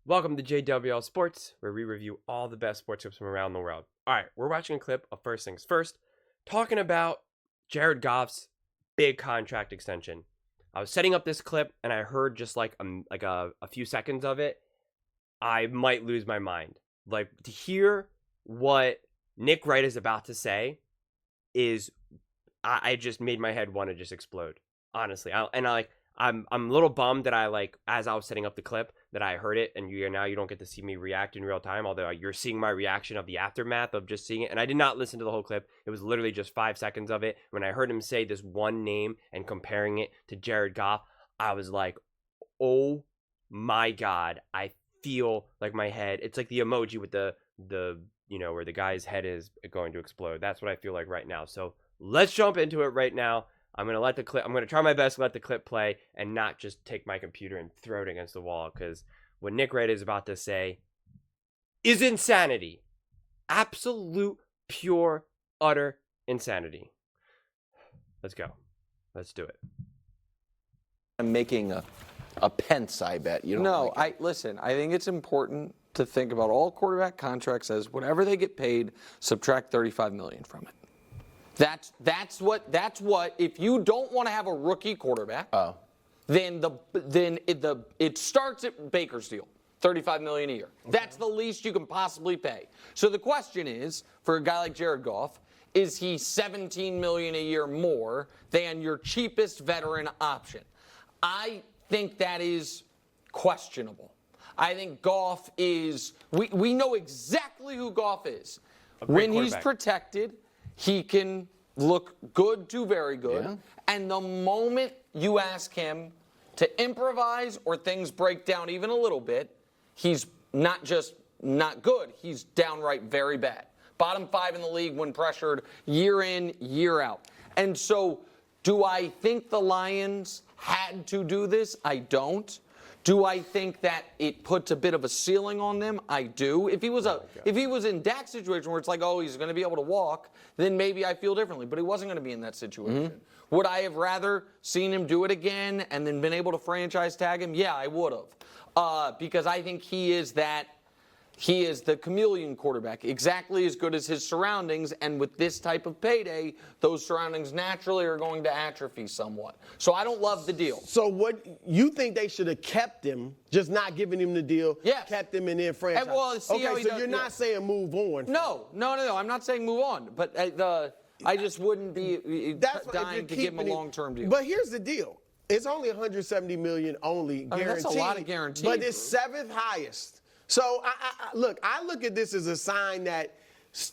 Welcome to JWL Sports, where we review all the best sports clips from around the world. All right, we're watching a clip of First Things First, talking about Jared Goff's big contract extension. I was setting up this clip, and I heard just like a few seconds of it. I might lose my mind. Like, to hear what Nick Wright is about to say is, I just made my head want to just explode. Honestly, I'm a little bummed that as I was setting up the clip that I heard it, and you don't get to see me react in real time, although you're seeing my reaction of the aftermath of just seeing it. And I did not listen to the whole clip. It was literally just 5 seconds of it. When I heard him say this one name and comparing it to Jared Goff, I was like, oh my God, I feel like my head, it's like the emoji with the where the guy's head is going to explode. That's what I feel like right now. So let's jump into it right now. I'm going to try my best to let the clip play and not just take my computer and throw it against the wall, because what Nick Wright is about to say is insanity. Absolute, pure, utter insanity. Let's go. Let's do it. I'm making a Pence, I bet. You don't No, like listen, I think it's important to think about all quarterback contracts as whatever they get paid, subtract $35 million from it. That's what if you don't want to have a rookie quarterback, then it starts at Baker's deal, $35 million a year. Okay. That's the least you can possibly pay. So the question is, for a guy like Jared Goff, is he $17 million a year more than your cheapest veteran option? I think that is questionable. I think Goff is, we know exactly who Goff is. When he's protected, he can look good to very good. Yeah. And the moment you ask him to improvise or things break down even a little bit, he's not just not good, he's downright very bad. Bottom 5 in the league when pressured year in, year out. And so, do I think the Lions had to do this? I don't. Do I think that it puts a bit of a ceiling on them? I do. If he was in Dak's situation where it's like, oh, he's going to be able to walk, then maybe I feel differently. But he wasn't going to be in that situation. Mm-hmm. Would I have rather seen him do it again and then been able to franchise tag him? Yeah, I would have. Because I think he is the chameleon quarterback, exactly as good as his surroundings, and with this type of payday, those surroundings naturally are going to atrophy somewhat. So I don't love the deal. So what you think they should have kept him, just not giving him the deal, yes. Kept him in their franchise? Well, so you're not saying move on. No, I'm not saying move on, but I just wouldn't be dying to give him a long-term deal. But here's the deal. It's only $170 million only guaranteed. That's a lot of guaranteed. But it's 7th highest. So, I look at this as a sign that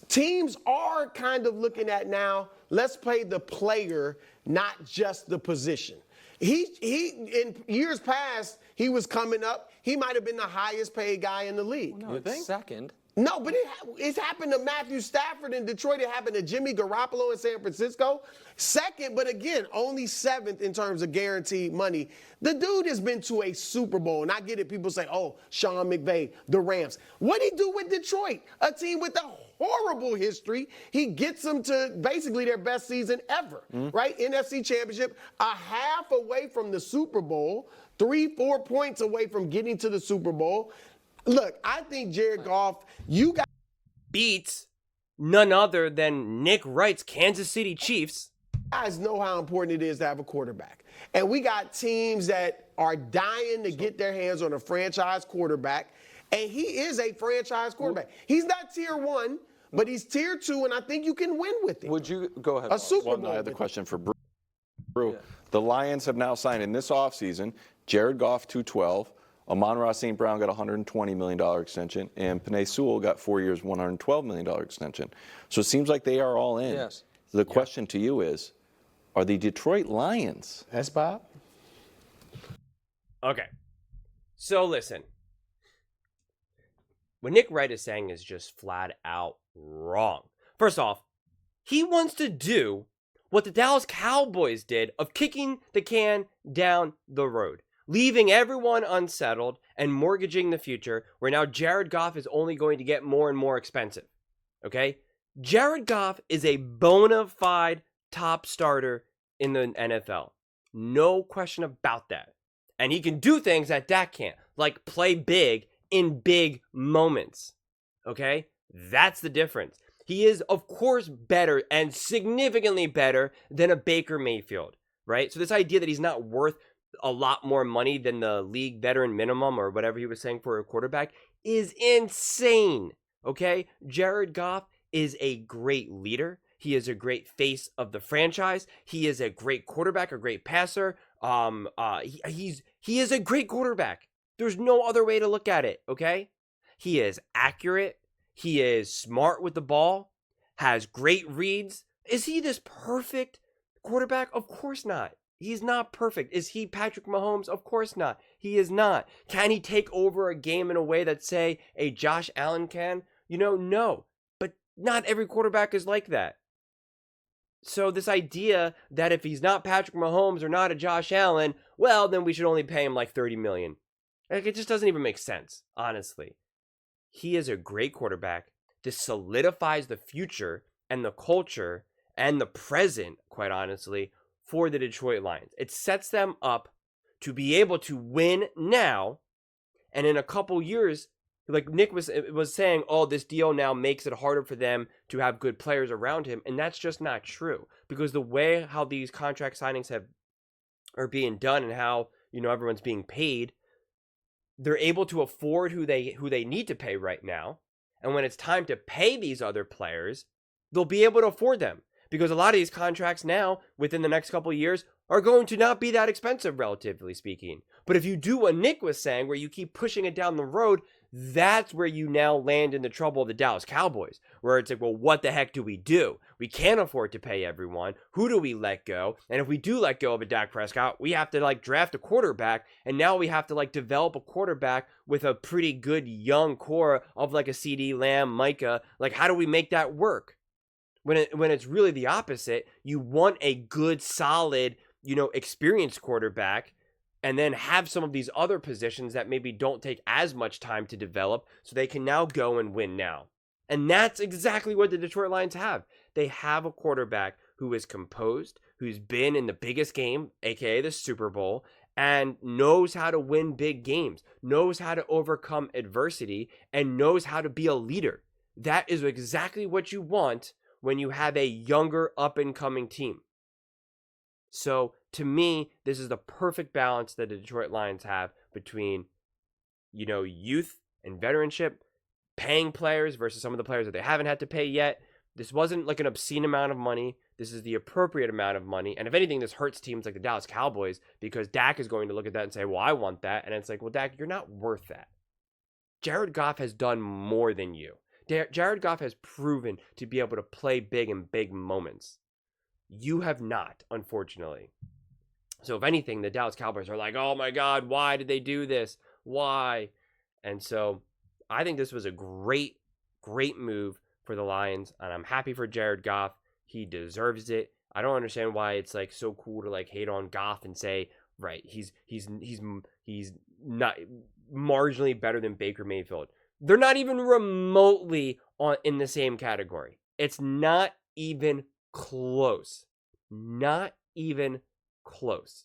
teams are kind of looking at now, let's play the player, not just the position. He in years past, he was coming up. He might have been the highest paid guy in the league. Well, no, you think? Second. No, but it's happened to Matthew Stafford in Detroit. It happened to Jimmy Garoppolo in San Francisco. Second, but again, only 7th in terms of guaranteed money. The dude has been to a Super Bowl, and I get it. People say, oh, Sean McVay, the Rams. What'd he do with Detroit? A team with a horrible history. He gets them to basically their best season ever, right? NFC Championship, a half away from the Super Bowl, 3-4 points away from getting to the Super Bowl. Look, I think Jared Goff, you got beats none other than Nick Wright's Kansas City Chiefs. Guys know how important it is to have a quarterback. And we got teams that are dying to get their hands on a franchise quarterback. And he is a franchise quarterback. He's not tier 1, but he's tier 2, and I think you can win with him. Would you go ahead? A Super Bowl. I have the question for Brew. Yeah. The Lions have now signed in this offseason Jared Goff, 212. Amon-Ra St. Brown got a $120 million extension, and Penei Sewell got 4 years, $112 million extension. So it seems like they are all in. Yes. The question to you is, are the Detroit Lions? That's Bob. Okay. So listen. What Nick Wright is saying is just flat out wrong. First off, he wants to do what the Dallas Cowboys did of kicking the can down the road, leaving everyone unsettled and mortgaging the future, where now Jared Goff is only going to get more and more expensive. Okay? Jared Goff is a bona fide top starter in the NFL. No question about that. And he can do things that Dak can't, like play big in big moments. Okay? That's the difference. He is, of course, better and significantly better than a Baker Mayfield, right? So this idea that he's not worth a lot more money than the league veteran minimum or whatever he was saying for a quarterback is insane, okay? Jared Goff is a great leader. He is a great face of the franchise. He is a great quarterback, a great passer. He is a great quarterback. There's no other way to look at it, okay? He is accurate. He is smart with the ball, has great reads. Is he this perfect quarterback? Of course not. He's not perfect. Is he Patrick Mahomes? Of course not. He is not. Can he take over a game in a way that, say, a Josh Allen can? No. But not every quarterback is like that. So this idea that if he's not Patrick Mahomes or not a Josh Allen, well, then we should only pay him like $30 million. Like, it just doesn't even make sense, honestly. He is a great quarterback. This solidifies the future and the culture and the present, quite honestly, for the Detroit Lions. It sets them up to be able to win now, and in a couple years, like Nick was saying, oh, this deal now makes it harder for them to have good players around him, and that's just not true, because the way how these contract signings are being done and how everyone's being paid, they're able to afford who they need to pay right now. And when it's time to pay these other players, they'll be able to afford them. Because a lot of these contracts now, within the next couple of years, are going to not be that expensive, relatively speaking. But if you do what Nick was saying, where you keep pushing it down the road, that's where you now land in the trouble of the Dallas Cowboys, where it's like, well, what the heck do? We can't afford to pay everyone. Who do we let go? And if we do let go of a Dak Prescott, we have to draft a quarterback, and now we have to develop a quarterback with a pretty good young core of a CD Lamb, Micah. How do we make that work? When it's really the opposite. You want a good, solid, experienced quarterback, and then have some of these other positions that maybe don't take as much time to develop, so they can now go and win now. And that's exactly what the Detroit Lions have. They have a quarterback who is composed, who's been in the biggest game, aka the Super Bowl, and knows how to win big games, knows how to overcome adversity, and knows how to be a leader. That is exactly what you want when you have a younger, up-and-coming team. So, to me, this is the perfect balance that the Detroit Lions have between, youth and veteranship, paying players versus some of the players that they haven't had to pay yet. This wasn't an obscene amount of money. This is the appropriate amount of money. And if anything, this hurts teams like the Dallas Cowboys, because Dak is going to look at that and say, well, I want that. And it's like, well, Dak, you're not worth that. Jared Goff has done more than you. Jared Goff has proven to be able to play big in big moments. You have not, unfortunately. So if anything, the Dallas Cowboys are like, oh my God, why did they do this? Why? And so I think this was a great, great move for the Lions, and I'm happy for Jared Goff. He deserves it. I don't understand why it's so cool to hate on Goff and say, right, he's not marginally better than Baker Mayfield. They're not even remotely in the same category. It's not even close. Not even close.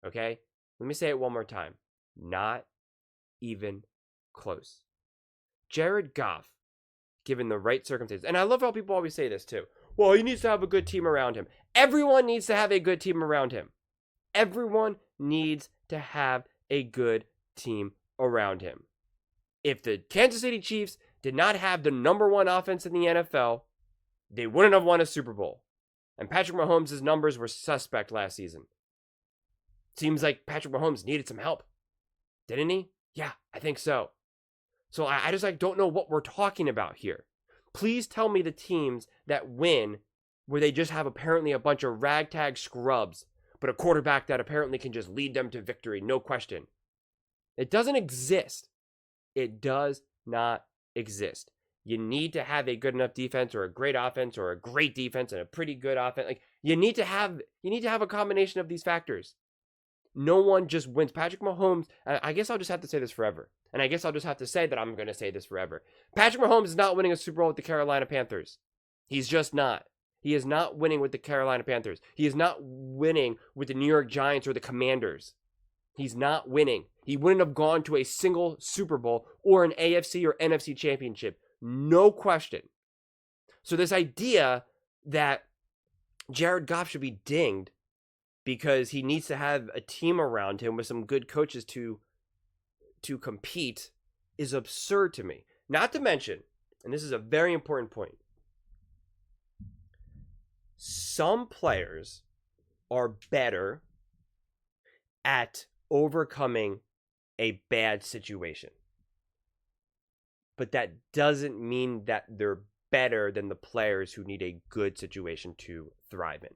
Okay? Let me say it one more time. Not even close. Jared Goff, given the right circumstances, and I love how people always say this too. Well, he needs to have a good team around him. Everyone needs to have a good team around him. Everyone needs to have a good team around him. If the Kansas City Chiefs did not have the number one offense in the NFL, they wouldn't have won a Super Bowl. And Patrick Mahomes' numbers were suspect last season. Seems like Patrick Mahomes needed some help. Didn't he? Yeah, I think so. So I just don't know what we're talking about here. Please tell me the teams that win where they just have apparently a bunch of ragtag scrubs, but a quarterback that apparently can just lead them to victory, no question. It doesn't exist. It does not exist. You need to have a good enough defense or a great offense or a great defense and a pretty good offense. You need to have a combination of these factors. No one just wins. Patrick Mahomes, I guess I'll just have to say this forever. And I guess I'll just have to say that I'm going to say this forever. Patrick Mahomes is not winning a Super Bowl with the Carolina Panthers. He's just not. He is not winning with the Carolina Panthers. He is not winning with the New York Giants or the Commanders. He's not winning. He wouldn't have gone to a single Super Bowl or an AFC or NFC championship. No question. So this idea that Jared Goff should be dinged because he needs to have a team around him with some good coaches to compete is absurd to me. Not to mention, and this is a very important point, some players are better at overcoming a bad situation. But that doesn't mean that they're better than the players who need a good situation to thrive in.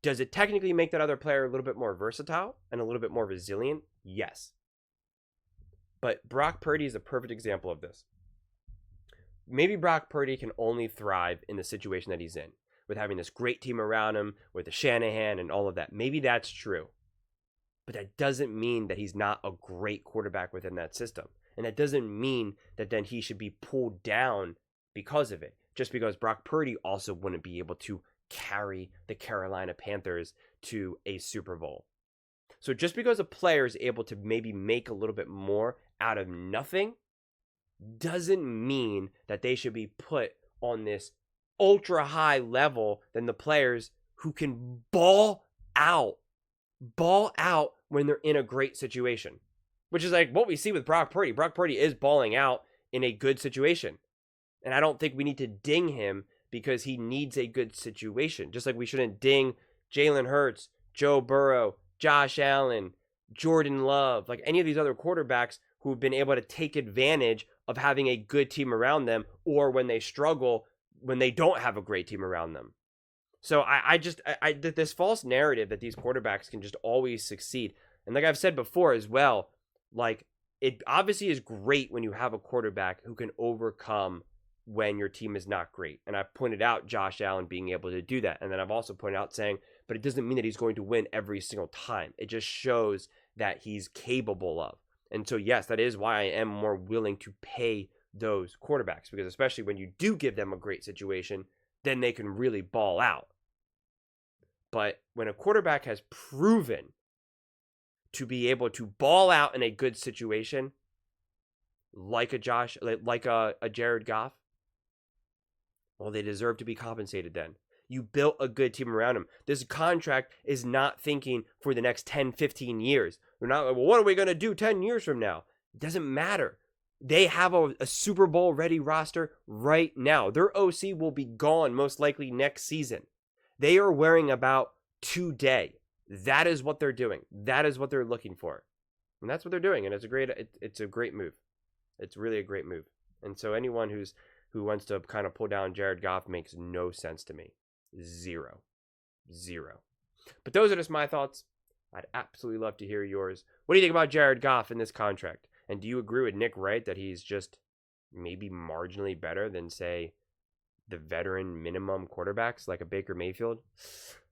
Does it technically make that other player a little bit more versatile and a little bit more resilient? Yes. But Brock Purdy is a perfect example of this. Maybe Brock Purdy can only thrive in the situation that he's in, with having this great team around him, with the Shanahan and all of that. Maybe that's true. But that doesn't mean that he's not a great quarterback within that system. And that doesn't mean that then he should be pulled down because of it. Just because Brock Purdy also wouldn't be able to carry the Carolina Panthers to a Super Bowl. So just because a player is able to maybe make a little bit more out of nothing doesn't mean that they should be put on this ultra high level than the players who can ball out when they're in a great situation, which is like what we see with Brock Purdy. Brock Purdy is balling out in a good situation. And I don't think we need to ding him because he needs a good situation. Just like we shouldn't ding Jalen Hurts, Joe Burrow, Josh Allen, Jordan Love, like any of these other quarterbacks who've been able to take advantage of having a good team around them, or when they struggle, when they don't have a great team around them. So I this false narrative that these quarterbacks can just always succeed. And like I've said before as well, like it obviously is great when you have a quarterback who can overcome when your team is not great. And I pointed out Josh Allen being able to do that. And then I've also pointed out saying, but it doesn't mean that he's going to win every single time. It just shows that he's capable of. And so, yes, that is why I am more willing to pay those quarterbacks, because especially when you do give them a great situation, then they can really ball out. But when a quarterback has proven to be able to ball out in a good situation, like a Jared Goff, well, they deserve to be compensated then. You built a good team around him. This contract is not thinking for the next 10, 15 years. They're not like, well, what are we going to do 10 years from now? It doesn't matter. They have a Super Bowl ready roster right now. Their OC will be gone most likely next season. They are worrying about today. That is what they're doing. That is what they're looking for. And that's what they're doing. And it's a great move. It's really a great move. And so anyone who wants to kind of pull down Jared Goff makes no sense to me. Zero. But those are just my thoughts. I'd absolutely love to hear yours. What do you think about Jared Goff in this contract? And do you agree with Nick Wright that he's just maybe marginally better than, say, the veteran minimum quarterbacks like a Baker Mayfield?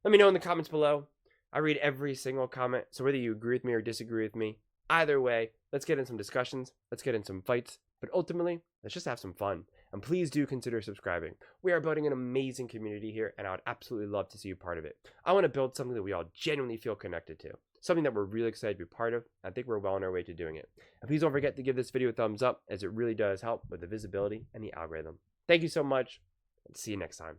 Let me know in the comments below. I read every single comment, so whether you agree with me or disagree with me, either way, let's get in some discussions, let's get in some fights, but ultimately, let's just have some fun. And please do consider subscribing. We are building an amazing community here, and I would absolutely love to see you part of it. I want to build something that we all genuinely feel connected to, something that we're really excited to be part of. I think we're well on our way to doing it. And please don't forget to give this video a thumbs up, as it really does help with the visibility and the algorithm. Thank you so much, and see you next time.